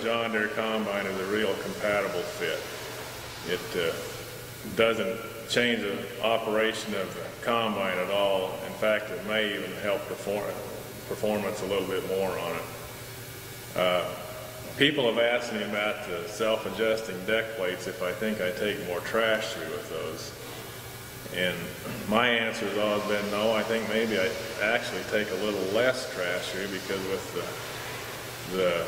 John Deere combine is a real compatible fit. It doesn't change the operation of the combine at all. In fact, it may even help performance a little bit more on it. People have asked me about the self-adjusting deck plates, if I think I take more trash through with those. And my answer has always been no. I think maybe I actually take a little less trash through, because with the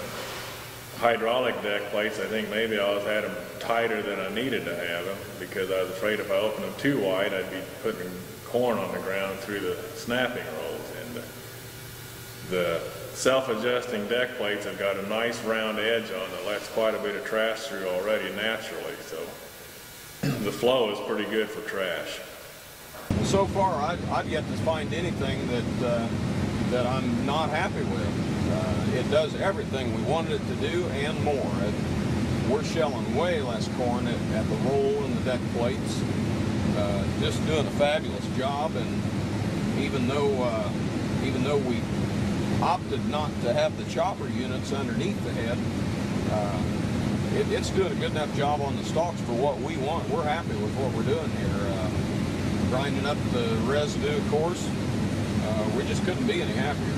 hydraulic deck plates, I think maybe I always had them tighter than I needed to have them, because I was afraid if I opened them too wide, I'd be putting corn on the ground through the snapping rolls. And the self-adjusting deck plates have got a nice round edge on that lets quite a bit of trash through already naturally, so the flow is pretty good for trash. So far, I've yet to find anything that I'm not happy with. It does everything we wanted it to do and more. We're shelling way less corn at the roll and the deck plates. Just doing a fabulous job, and even though we opted not to have the chopper units underneath the head, it's doing a good enough job on the stalks for what we want. We're happy with what we're doing here. Grinding up the residue, of course, we just couldn't be any happier.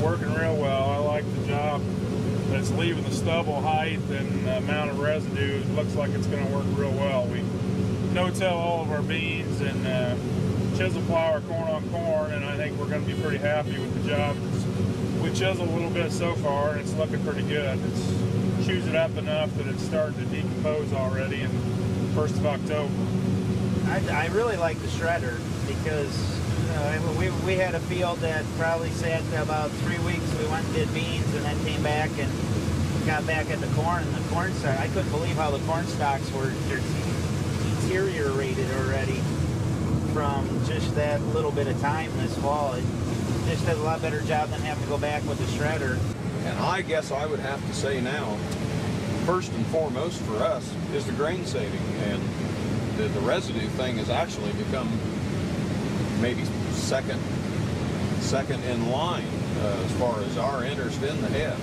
Working real well. I like the job. It's leaving the stubble height and the amount of residue. It looks like it's going to work real well. We no-till all of our beans and chisel plow our corn on corn, and I think we're going to be pretty happy with the job. We chiseled a little bit so far, and it's looking pretty good. It's chews it up enough that it's starting to decompose already in the 1st of October. I really like the shredder, because we had a field that probably sat about 3 weeks. We went and did beans and then came back and got back at the corn. And the corn stock, I couldn't believe how the corn stalks were deteriorated already from just that little bit of time this fall. It just does a lot better job than having to go back with the shredder. And I guess I would have to say now, first and foremost for us is the grain saving, and the residue thing has actually become maybe second in line as far as our interest in the head.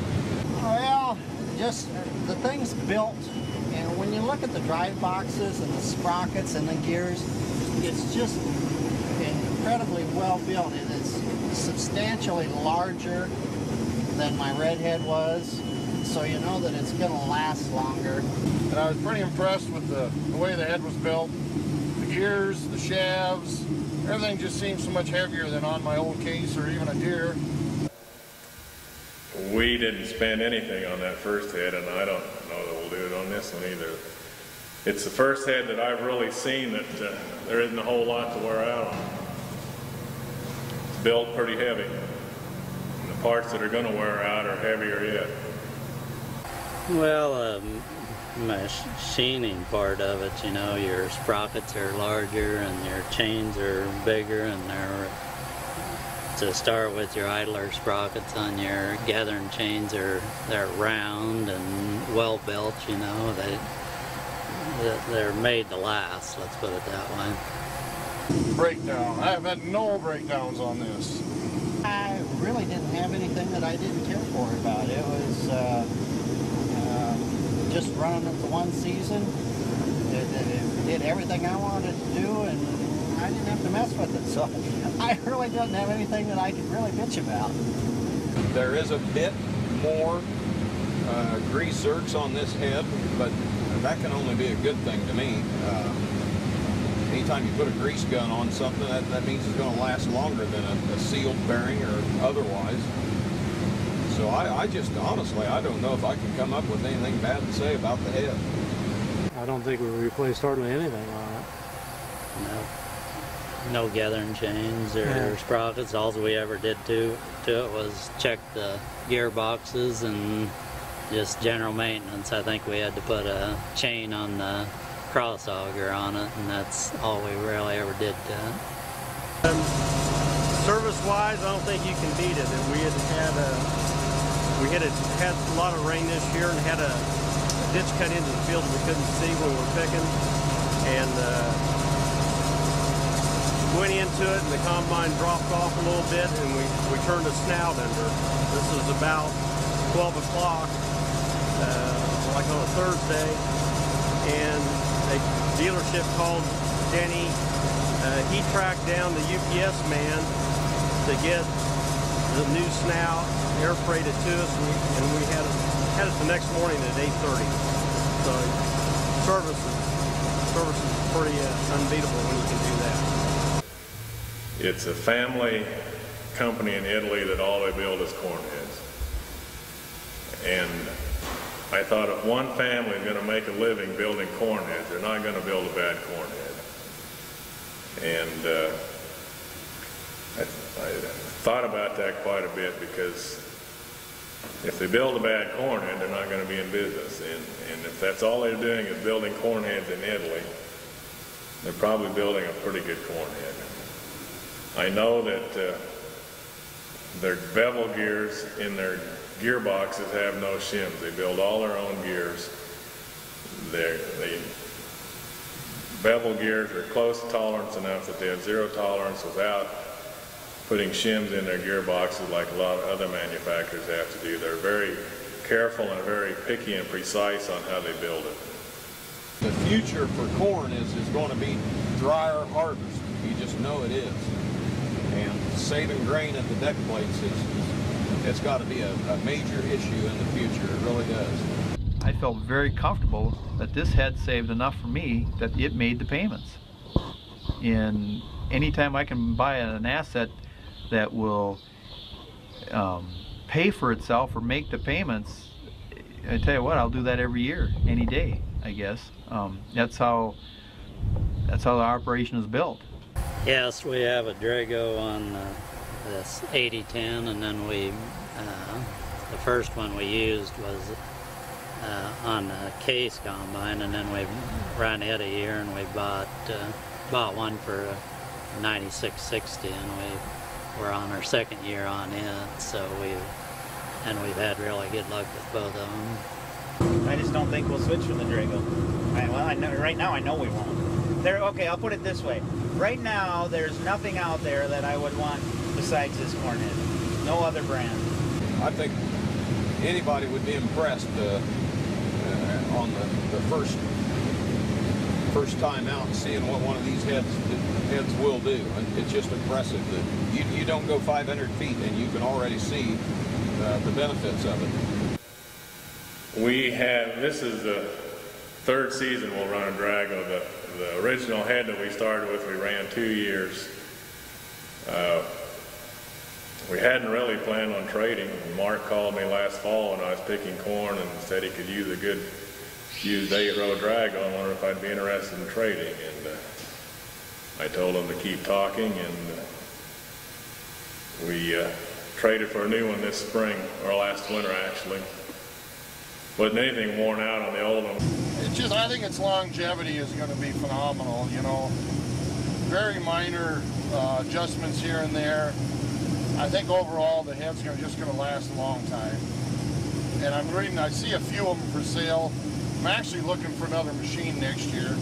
Well, just the thing's built, and when you look at the drive boxes and the sprockets and the gears, it's just incredibly well built. It is substantially larger than my redhead was, so you know that it's going to last longer. And I was pretty impressed with the way the head was built. The gears, the shafts, everything just seems so much heavier than on my old case or even a Deere. We didn't spend anything on that first head, and I don't know that we'll do it on this one either. It's the first head that I've really seen that there isn't a whole lot to wear out on. It's built pretty heavy. And the parts that are going to wear out are heavier yet. Well, machining part of it, you know, your sprockets are larger and your chains are bigger, and they're, to start with, your idler sprockets on your gathering chains they're round and well built, you know. They're made to last, let's put it that way. Breakdown. I have had no breakdowns on this. I really didn't have anything that I didn't care for about it. It was just running it the one season. It did everything I wanted to do, and I didn't have to mess with it. So I really didn't have anything that I could really bitch about. There is a bit more grease zerks on this head, but that can only be a good thing to me. Anytime you put a grease gun on something, that means it's going to last longer than a sealed bearing or otherwise. So I just, honestly, I don't know if I can come up with anything bad to say about the head. I don't think we replaced hardly anything on it. No gathering chains or sprockets. All we ever did to it was check the gearboxes and just general maintenance. I think we had to put a chain on the cross auger on it, and that's all we really ever did to it. Service-wise, I don't think you can beat it. We had a lot of rain this year and had a ditch cut into the field we couldn't see when we were picking, and went into it, and the combine dropped off a little bit, and we turned the snout under. This was about 12 o'clock. like on a Thursday, and a dealership called Denny. He tracked down the UPS man to get the new snout air freighted to us, and we had it the next morning at 8:30. So service is pretty unbeatable when you can do that. It's a family company in Italy that all they build is corn heads. And I thought if one family is going to make a living building corn heads, they're not going to build a bad corn head. And I thought about that quite a bit, because if they build a bad corn head, they're not going to be in business. And if that's all they're doing is building corn heads in Italy, they're probably building a pretty good corn head. I know that their bevel gears in their gearboxes have no shims. They build all their own gears. The bevel gears are close tolerance enough that they have zero tolerance without putting shims in their gearboxes like a lot of other manufacturers have to do. They're very careful and very picky and precise on how they build it. The future for corn is going to be drier harvest. You just know it is. And saving grain at the deck plates it's got to be a major issue in the future. It really does. I felt very comfortable that this head saved enough for me that it made the payments. And anytime I can buy an asset that will pay for itself or make the payments, I tell you what, I'll do that every year, any day, I guess. That's how the operation is built. Yes, we have a Drago on this 8010, and then the first one we used was on the Case combine, and then we ran ahead a year and we bought one for a 9660, and we're on our second year on it. So we've had really good luck with both of them. I just don't think we'll switch from the Drago. I know, right now I know we won't. Okay, I'll put it this way. Right now, there's nothing out there that I would want besides this corn head. No other brand. I think anybody would be impressed on the first time out and seeing what one of these heads will do. It's just impressive that you don't go 500 feet and you can already see the benefits of it. This is the third season we'll run a Drago. The original head that we started with, we ran 2 years. We hadn't really planned on trading. Mark called me last fall when I was picking corn and said he could use a good used 8-row Drago. I wondered if I'd be interested in trading. And I told him to keep talking, and we traded for a new one this spring, or last winter actually. Wasn't anything worn out on the old one. It's just, I think its longevity is going to be phenomenal, you know. Very minor adjustments here and there. I think overall the head's just going to last a long time. And I see a few of them for sale. I'm actually looking for another machine next year,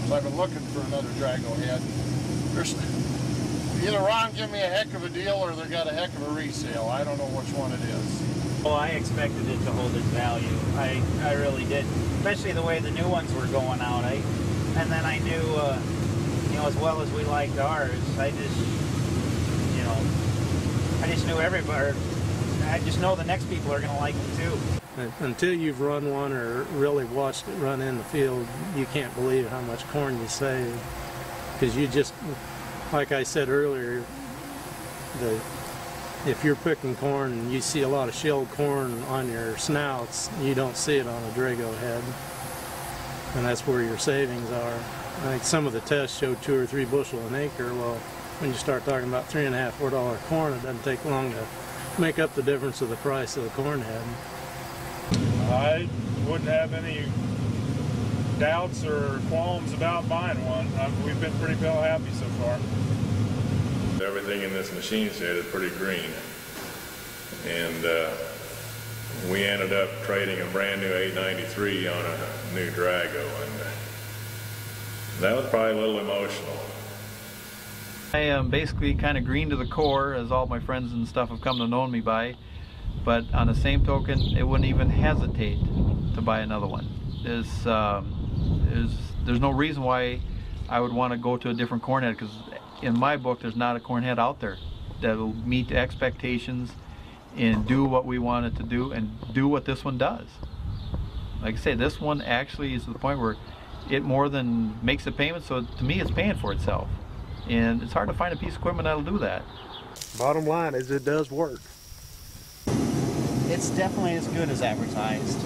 so I've been looking for another Drago head. Either Ron give me a heck of a deal or they got a heck of a resale. I don't know which one it is. Well, I expected it to hold its value. I really did, especially the way the new ones were going out. And then I knew, as well as we liked ours, I just knew everybody. I just know the next people are going to like them too. Until you've run one or really watched it run in the field, you can't believe how much corn you save. Because you just, like I said earlier, if you're picking corn and you see a lot of shelled corn on your snouts, you don't see it on a Drago head. And that's where your savings are. I think some of the tests show 2 or 3 bushel an acre. Well, when you start talking about $3.50, $4 corn, it doesn't take long to make up the difference of the price of the corn head. I wouldn't have any doubts or qualms about buying one. We've been pretty well happy so far. Everything in this machine shed is pretty green. And we ended up trading a brand new 893 on a new Drago, and that was probably a little emotional. I am basically kind of green to the core, as all my friends and stuff have come to know me by. but on the same token, it wouldn't even hesitate to buy another one. There's no reason why I would want to go to a different corn head, because in my book, there's not a corn head out there that'll meet the expectations and do what we want it to do and do what this one does. Like I say, this one actually is to the point where it more than makes a payment, so to me it's paying for itself. And it's hard to find a piece of equipment that'll do that. Bottom line is it does work. It's definitely as good as advertised.